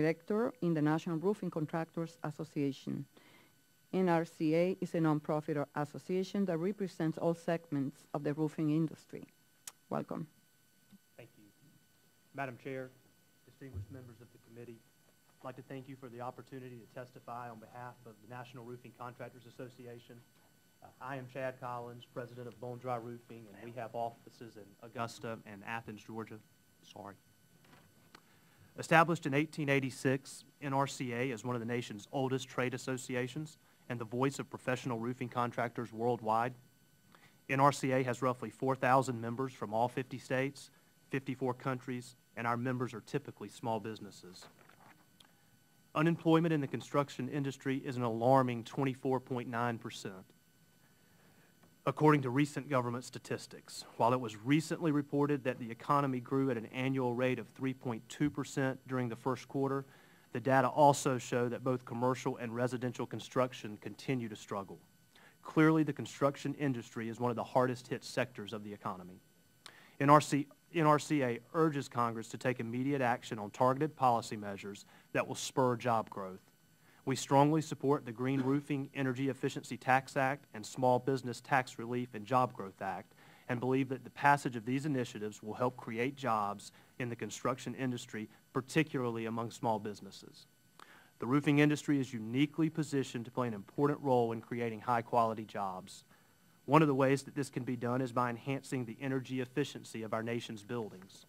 director in the National Roofing Contractors Association. NRCA is a nonprofit association that represents all segments of the roofing industry. Welcome. Thank you. Madam Chair, distinguished members of the committee, I'd like to thank you for the opportunity to testify on behalf of the National Roofing Contractors Association. I am Chad Collins, president of Bone Dry Roofing, and we have offices in Augusta and Athens, Georgia. Established in 1886, NRCA is one of the nation's oldest trade associations and the voice of professional roofing contractors worldwide. NRCA has roughly 4,000 members from all 50 states, 54 countries, and our members are typically small businesses. Unemployment in the construction industry is an alarming 24.9%. According to recent government statistics, while it was recently reported that the economy grew at an annual rate of 3.2% during the first quarter, the data also show that both commercial and residential construction continue to struggle. Clearly, the construction industry is one of the hardest hit sectors of the economy. NRCA urges Congress to take immediate action on targeted policy measures that will spur job growth. We strongly support the Green Roofing Energy Efficiency Tax Act and Small Business Tax Relief and Job Growth Act and believe that the passage of these initiatives will help create jobs in the construction industry, particularly among small businesses. The roofing industry is uniquely positioned to play an important role in creating high-quality jobs. One of the ways that this can be done is by enhancing the energy efficiency of our nation's buildings.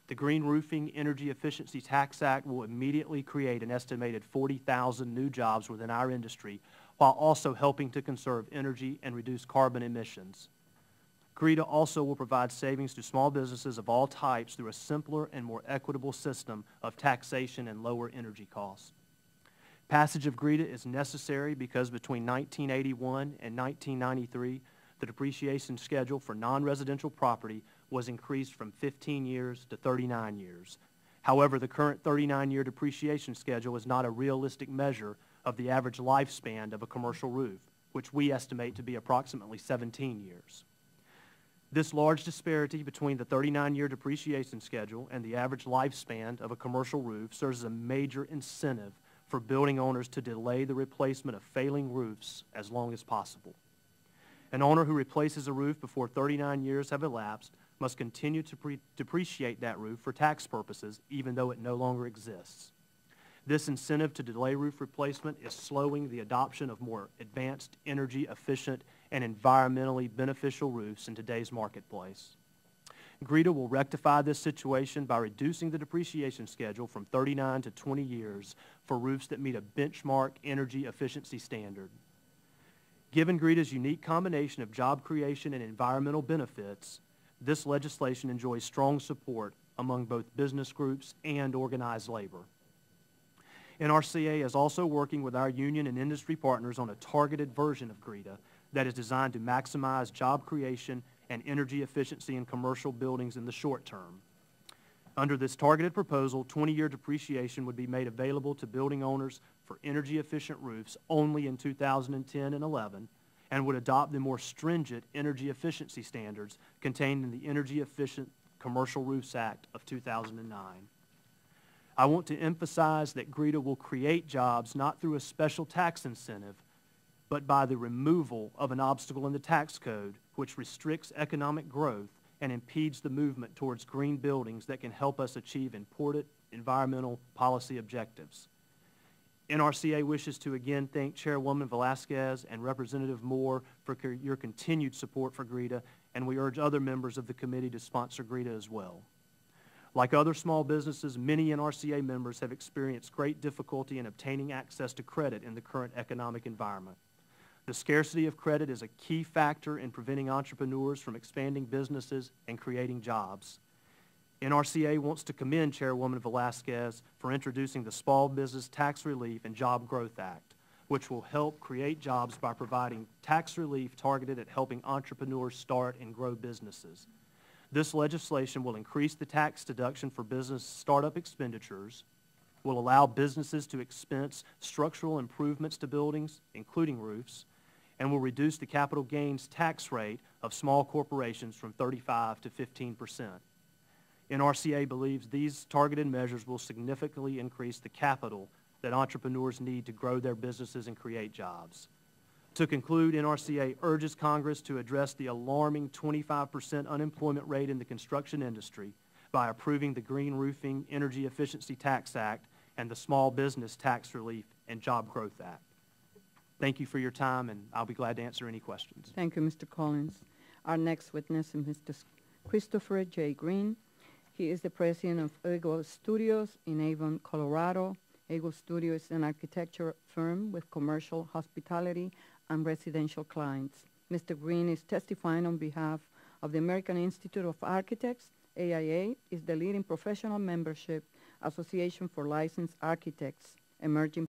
The Green Roofing Energy Efficiency Tax Act will immediately create an estimated 40,000 new jobs within our industry while also helping to conserve energy and reduce carbon emissions. GRETA also will provide savings to small businesses of all types through a simpler and more equitable system of taxation and lower energy costs. Passage of GRETA is necessary because between 1981 and 1993, the depreciation schedule for non-residential property was increased from 15 years to 39 years. However, the current 39-year depreciation schedule is not a realistic measure of the average lifespan of a commercial roof, which we estimate to be approximately 17 years. This large disparity between the 39-year depreciation schedule and the average lifespan of a commercial roof serves as a major incentive for building owners to delay the replacement of failing roofs as long as possible. An owner who replaces a roof before 39 years have elapsed must continue to depreciate that roof for tax purposes even though it no longer exists. This incentive to delay roof replacement is slowing the adoption of more advanced, energy efficient, and environmentally beneficial roofs in today's marketplace. GRETA will rectify this situation by reducing the depreciation schedule from 39 to 20 years for roofs that meet a benchmark energy efficiency standard. Given GRETA's unique combination of job creation and environmental benefits, this legislation enjoys strong support among both business groups and organized labor. NRCA is also working with our union and industry partners on a targeted version of GRETA that is designed to maximize job creation and energy efficiency in commercial buildings in the short term. Under this targeted proposal, 20-year depreciation would be made available to building owners for energy-efficient roofs only in 2010 and 11, and would adopt the more stringent energy efficiency standards contained in the Energy Efficient Commercial Roofs Act of 2009. I want to emphasize that GRETA will create jobs not through a special tax incentive, but by the removal of an obstacle in the tax code which restricts economic growth and impedes the movement towards green buildings that can help us achieve important environmental policy objectives. NRCA wishes to again thank Chairwoman Velasquez and Representative Moore for your continued support for GRETA, and we urge other members of the committee to sponsor GRETA as well. Like other small businesses, many NRCA members have experienced great difficulty in obtaining access to credit in the current economic environment. The scarcity of credit is a key factor in preventing entrepreneurs from expanding businesses and creating jobs. NRCA wants to commend Chairwoman Velasquez for introducing the Small Business Tax Relief and Job Growth Act, which will help create jobs by providing tax relief targeted at helping entrepreneurs start and grow businesses. This legislation will increase the tax deduction for business startup expenditures, will allow businesses to expense structural improvements to buildings, including roofs, and will reduce the capital gains tax rate of small corporations from 35% to 15%. NRCA believes these targeted measures will significantly increase the capital that entrepreneurs need to grow their businesses and create jobs. To conclude, NRCA urges Congress to address the alarming 25% unemployment rate in the construction industry by approving the Green Roofing Energy Efficiency Tax Act and the Small Business Tax Relief and Job Growth Act. Thank you for your time, and I'll be glad to answer any questions. Thank you, Mr. Collins. Our next witness is Mr. Christopher J. Green. He is the president of Eagle Studios in Avon, Colorado. Eagle Studio is an architecture firm with commercial, hospitality, and residential clients. Mr. Green is testifying on behalf of the American Institute of Architects. AIA is the leading professional membership association for licensed architects, emerging